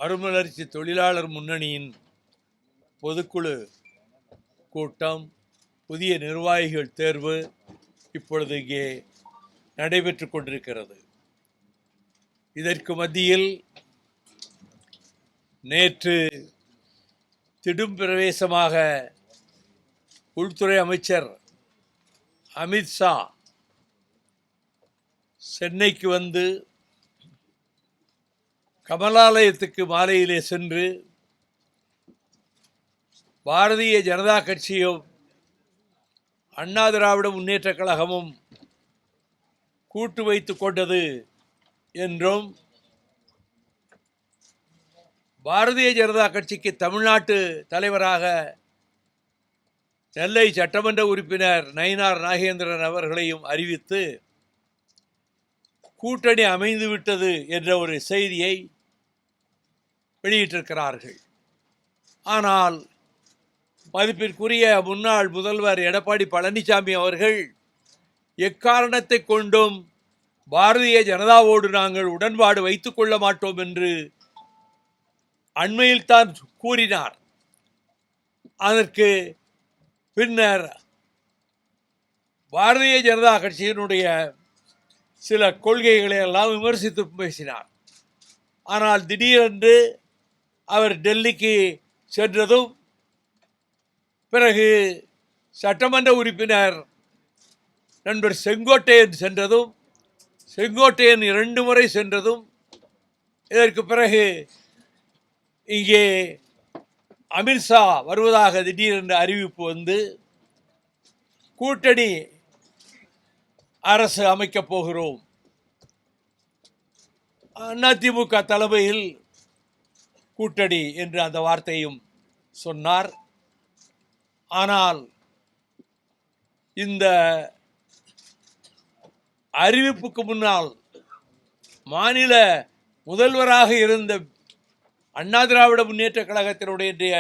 மறுமலர்ச்சி தொழிலாளர் முன்னணியின் பொதுக்குழு கூட்டம், புதிய நிர்வாகிகள் தேர்வு இப்பொழுது இங்கே நடைபெற்றுக் கொண்டிருக்கிறது. இதற்கு மத்தியில் நேற்று திடும் பிரவேசமாக உள்துறை அமைச்சர் அமித்ஷா சென்னைக்கு வந்து கமலாலயத்துக்கு மாலையிலே சென்று பாரதிய ஜனதா கட்சியும் அண்ணா திராவிட முன்னேற்ற கழகமும் கூட்டு வைத்துக் கொண்டது என்றும், பாரதிய ஜனதா கட்சிக்கு தமிழ்நாட்டு தலைவராக நெல்லை சட்டமன்ற உறுப்பினர் நயினார் நாகேந்திரன் அவர்களையும் அறிவித்து கூட்டணி அமைந்துவிட்டது என்ற ஒரு செய்தியை வெளியிட்டிருக்கிறார்கள். ஆனால் மதிப்பிற்குரிய முன்னாள் முதல்வர் எடப்பாடி பழனிசாமி அவர்கள் எக்காரணத்தை கொண்டும் பாரதிய ஜனதாவோடு நாங்கள் உடன்பாடு வைத்துக் கொள்ள மாட்டோம் என்று அண்மையில் தான் கூறினார். அதற்கு பின்னர் பாரதிய ஜனதா கட்சியினுடைய சில கொள்கைகளை எல்லாம் விமர்சித்து பேசினார். ஆனால் திடீரென்று அவர் டெல்லிக்கு சென்றதும், பிறகு சட்டமன்ற உறுப்பினர் நண்பர் செங்கோட்டையன் சென்றதும், செங்கோட்டையன் 2 முறை சென்றதும், இதற்கு பிறகு இங்கே அமித்ஷா வருவதாக திடீரென்று அறிவிப்பு வந்து கூட்டணி அரசு அமைக்கப் போகிறோம், அதிமுக தலைமையில் கூட்டணி என்று அந்த வார்த்தையும் சொன்னார். ஆனால் இந்த அறிவிப்புக்கு முன்னால் மாநில முதல்வராக இருந்த அண்ணா திராவிட முன்னேற்ற கழகத்தினுடைய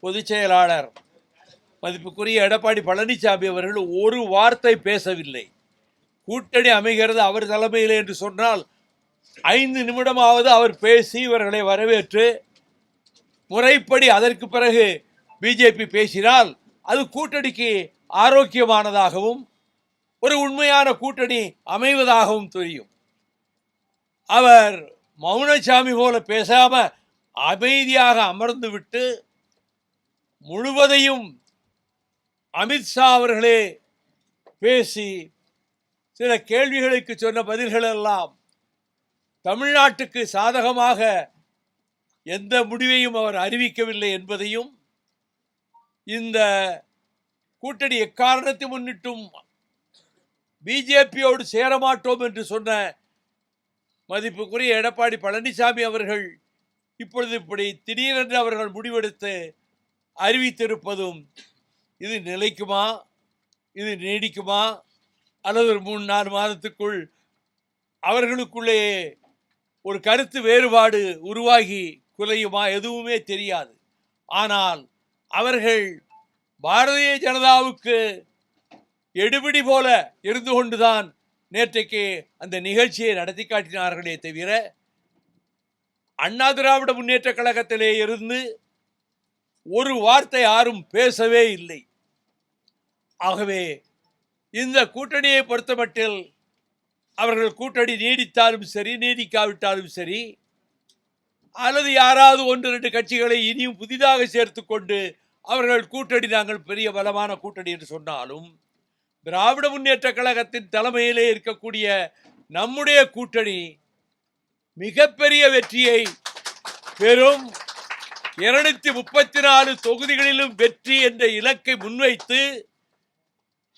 பொதுச் செயலாளர் மதிப்புக்குரிய எடப்பாடி பழனிசாமி அவர்கள் ஒரு வார்த்தை பேசவில்லை. கூட்டணி அமைகிறது அவர் தலைமையில் என்று சொன்னால் 5 நிமிடமாவது அவர் பேசி இவர்களை வரவேற்று முறைப்படி அதற்கு பிறகு பிஜேபி பேசினால் அது கூட்டணிக்கு ஆரோக்கியமானதாகவும் ஒரு உண்மையான கூட்டணி அமைவதாகவும் தெரியும். அவர் மௌனசாமி போல பேசாம அமைதியாக அமர்ந்து விட்டு முழுவதையும் அமித்ஷா அவர்களே பேசி சில கேள்விகளுக்கு சொன்ன பதில்கள் எல்லாம் தமிழ்நாட்டுக்கு சாதகமாக எந்த முடிவையும் அவர் அறிவிக்கவில்லை என்பதையும், இந்த கூட்டணி எக்காரணத்தை முன்னிட்டும் பிஜேபியோடு சேரமாட்டோம் என்று சொன்ன மதிப்புக்குரிய எடப்பாடி பழனிசாமி அவர்கள் இப்பொழுது இப்படி திடீரென்று அவர்கள் முடிவெடுத்து அறிவித்திருப்பதும், இது நிலைக்குமா, இது நீடிக்குமா, அல்லது ஒரு 3-4 மாதத்துக்குள் அவர்களுக்குள்ளே ஒரு கருத்து வேறுபாடு உருவாகி குலையுமா, எதுவுமே தெரியாது. ஆனால் அவர்கள் பாரதிய ஜனதாவுக்கு எடுபிடி போல இருந்து கொண்டுதான் நேற்றைக்கு அந்த நிகழ்ச்சியை நடத்தி காட்டினார்களே தவிர, அண்ணா திராவிட முன்னேற்ற கழகத்திலே இருந்து ஒரு வார்த்தை யாரும் பேசவே இல்லை. ஆகவே இந்த கூட்டணியை பொறுத்தமட்டில் அவர்கள் கூட்டணி நீடித்தாலும் சரி, நீடிக்காவிட்டாலும் சரி, அல்லது யாராவது 1-2 கட்சிகளை இனியும் புதிதாக சேர்த்து கொண்டு அவர்கள் கூட்டணி நாங்கள் பெரிய பலமான கூட்டணி என்று சொன்னாலும், திராவிட முன்னேற்ற கழகத்தின் தலைமையிலே இருக்கக்கூடிய நம்முடைய கூட்டணி மிகப்பெரிய வெற்றியை பெறும். 234 தொகுதிகளிலும் வெற்றி என்ற இலக்கை முன்வைத்து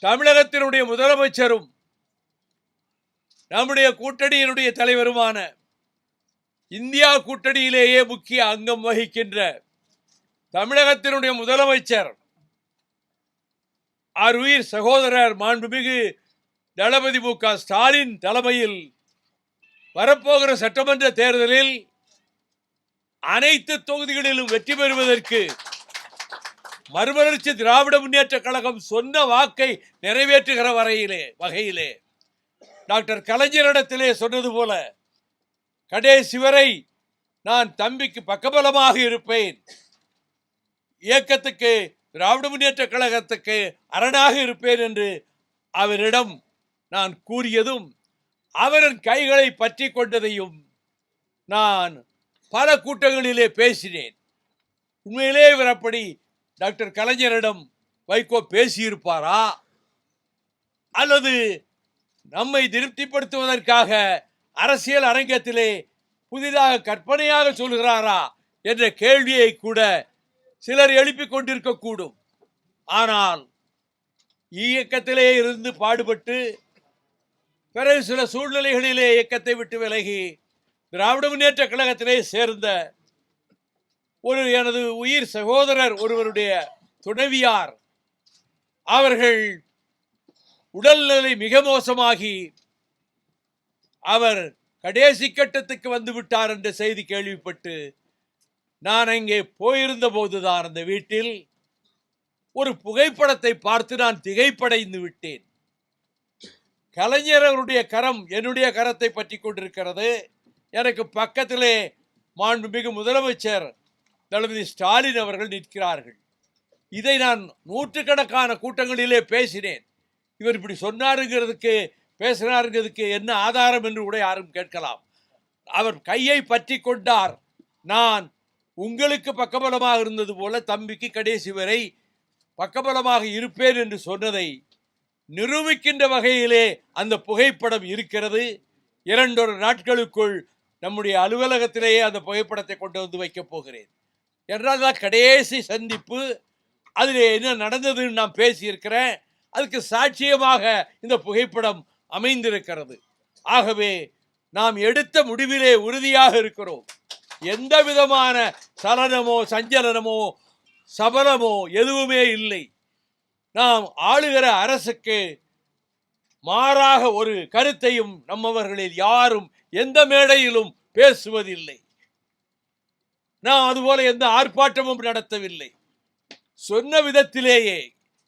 தமிழகத்தினுடைய முதலமைச்சரும் நம்முடைய கூட்டணியினுடைய தலைவருமான, இந்தியா கூட்டணியிலேயே முக்கிய அங்கம் வகிக்கின்ற தமிழகத்தினுடைய முதலமைச்சர் ஆருயிர் சகோதரர் மாண்புமிகு தளபதி மு.க. ஸ்டாலின் தலைமையில் வரப்போகிற சட்டமன்ற தேர்தலில் அனைத்து தொகுதிகளிலும் வெற்றி பெறுவதற்கு மறுமலர்ச்சி திராவிட முன்னேற்ற கழகம் சொன்ன வாக்கை நிறைவேற்றுகிற வகையிலே டாக்டர் கலைஞரிடத்திலே சொன்னது போல கடைசி வரை நான் தம்பிக்கு பக்கபலமாக இருப்பேன், இயக்கத்துக்கு திராவிட முன்னேற்ற கழகத்துக்கு அரணாக இருப்பேன் என்று அவரிடம் நான் கூறியதும் அவரின் கைகளை பற்றி கொண்டதையும் நான் பல கூட்டங்களிலே பேசினேன். உண்மையிலே இவர் அப்படி டாக்டர் கலைஞரிடம் வைகோ பேசியிருப்பாரா, அல்லது நம்மை திருப்திப்படுத்துவதற்காக அரசியல் அரங்கத்திலே புதிதாக கற்பனையாக சொல்கிறாரா என்ற கேள்வியை கூட சிலர் எழுப்பிக் கொண்டிருக்கக்கூடும். ஆனால் இயக்கத்திலே இருந்து பாடுபட்டு பிறகு சில சூழ்நிலைகளிலே இயக்கத்தை விட்டு விலகி திராவிட முன்னேற்ற கழகத்திலே சேர்ந்த ஒரு எனது உயிர் சகோதரர் ஒருவருடைய துணைவியார் அவர்கள் உடல்நிலை மிக மோசமாகி அவர் கடைசி கட்டத்துக்கு வந்து விட்டார் என்ற செய்தி கேள்விப்பட்டு நான் அங்கே போயிருந்த போதுதான் அந்த வீட்டில் ஒரு புகைப்படத்தை பார்த்து நான் திகைப்படைந்து விட்டேன். கலைஞர் அவருடைய கரம் என்னுடைய கரத்தை பற்றி கொண்டிருக்கிறது. எனக்கு பக்கத்திலே மாண்புமிகு முதலமைச்சர் தளபதி ஸ்டாலின் அவர்கள் நிற்கிறார்கள். இதை நான் நூற்றுக்கணக்கான கூட்டங்களிலே பேசினேன். இவர் இப்படி சொன்னாருங்கிறதுக்கு பேசினாருங்கிறதுக்கு என்ன ஆதாரம் என்று கூட யாரும் கேட்கலாம். அவர் கையை பற்றி கொண்டார். நான் உங்களுக்கு பக்கபலமாக இருந்தது போல தம்பிக்கு கடைசி வரை பக்கபலமாக இருப்பேன் என்று சொன்னதை நிரூபிக்கின்ற வகையிலே அந்த புகைப்படம் இருக்கிறது. 2 நாட்களுக்குள் நம்முடைய அலுவலகத்திலேயே அந்த புகைப்படத்தை கொண்டு வந்து வைக்கப் போகிறேன். என்றால் கடைசி சந்திப்பு, அதில் என்ன நடந்ததுன்னு நான் பேசியிருக்கிறேன். அதுக்கு சாட்சியமாக இந்த புகைப்படம் அமைந்திருக்கிறது. ஆகவே நாம் எடுத்த முடிவிலே உறுதியாக இருக்கிறோம். எந்த விதமான சலனமோ சஞ்சலனமோ சபலமோ எதுவுமே இல்லை. நாம் ஆளுகிற அரசுக்கு மாறாக ஒரு கருத்தையும் நம்மவர்களில் யாரும் எந்த மேடையிலும் பேசுவதில்லை. நாம் அதுபோல எந்த ஆர்ப்பாட்டமும் நடத்தவில்லை. சொன்ன விதத்திலேயே.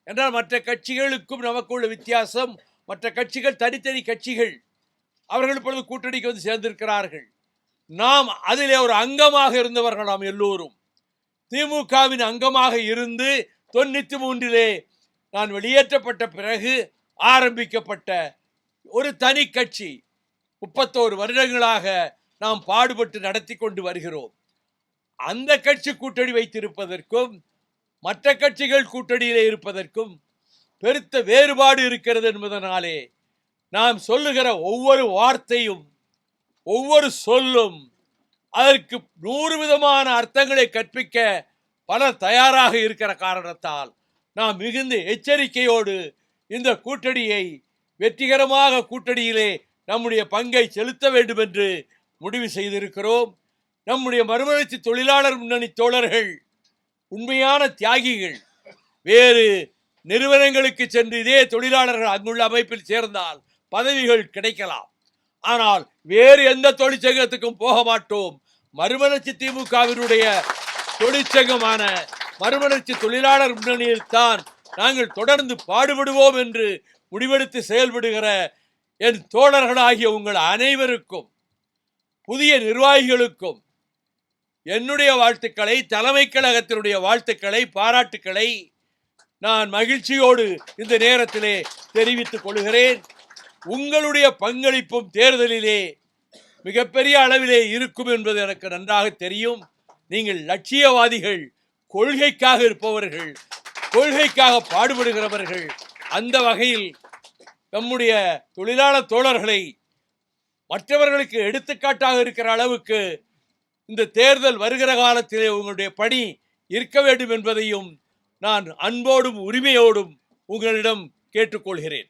என்றால் மற்ற கட்சிகளுக்கும் நமக்குள்ள வித்தியாசம், மற்ற கட்சிகள் தனித்தனி கட்சிகள், அவர்கள் இப்பொழுது கூட்டணிக்கு வந்து சேர்ந்திருக்கிறார்கள். நாம் அதிலே ஒரு அங்கமாக இருந்தவர்கள். நாம் எல்லோரும் திமுகவின் அங்கமாக இருந்து 93 நான் வெளியேற்றப்பட்ட பிறகு ஆரம்பிக்கப்பட்ட ஒரு தனி கட்சி. 31 வருடங்களாக நாம் பாடுபட்டு நடத்தி கொண்டு வருகிறோம். அந்த கட்சி கூட்டணி வைத்திருப்பதற்கும் மற்ற கட்சிகள் கூட்டணியிலே இருப்பதற்கும் பெருத்த வேறுபாடு இருக்கிறது என்பதனாலே நாம் சொல்லுகிற ஒவ்வொரு வார்த்தையும் ஒவ்வொரு சொல்லும் அதற்கு 100 விதமான அர்த்தங்களை கற்பிக்க பலர் தயாராக இருக்கிற காரணத்தால் நாம் மிகுந்த எச்சரிக்கையோடு இந்த கூட்டணியை வெற்றிகரமாக கூட்டணியிலே நம்முடைய பங்கை செலுத்த வேண்டும் என்று முடிவு செய்திருக்கிறோம். நம்முடைய மறுமலர்ச்சி தொழிலாளர் முன்னணி தோழர்கள் உண்மையான தியாகிகள். வேறு நிறுவனங்களுக்கு சென்று இதே தொழிலாளர்கள் அங்குள்ள அமைப்பில் சேர்ந்தால் பதவிகள் கிடைக்கலாம். ஆனால் வேறு எந்த தொழிற்சங்கத்துக்கும் போக மாட்டோம். மறுமலர்ச்சி திமுகவினுடைய தொழிற்சங்கமான மறுமலர்ச்சி தொழிலாளர் முன்னணியில் தான் நாங்கள் தொடர்ந்து பாடுபடுவோம் என்று முடிவெடுத்து செயல்படுகிற என் தோழர்களாகிய உங்கள் அனைவருக்கும், புதிய நிர்வாகிகளுக்கும் என்னுடைய வாழ்த்துக்களை, தலைமை கழகத்தினுடைய வாழ்த்துக்களை, பாராட்டுக்களை நான் மகிழ்ச்சியோடு இந்த நேரத்திலே தெரிவித்துக் கொள்கிறேன். உங்களுடைய பங்களிப்பும் தேர்தலிலே மிகப்பெரிய அளவிலே இருக்கும் என்பது எனக்கு நன்றாக தெரியும். நீங்கள் லட்சியவாதிகள், கொள்கைக்காக இருப்பவர்கள், கொள்கைக்காக பாடுபடுகிறவர்கள். அந்த வகையில் நம்முடைய தொழிலாளர் தோழர்களை மற்றவர்களுக்கு எடுத்துக்காட்டாக இருக்கிற அளவுக்கு இந்த தேர்தல் வருகிற காலத்திலே உங்களுடைய பணி இருக்க வேண்டும் என்பதையும் நான் அன்போடும் உரிமையோடும் உங்களிடம் கேட்டுக்கொள்கிறேன்.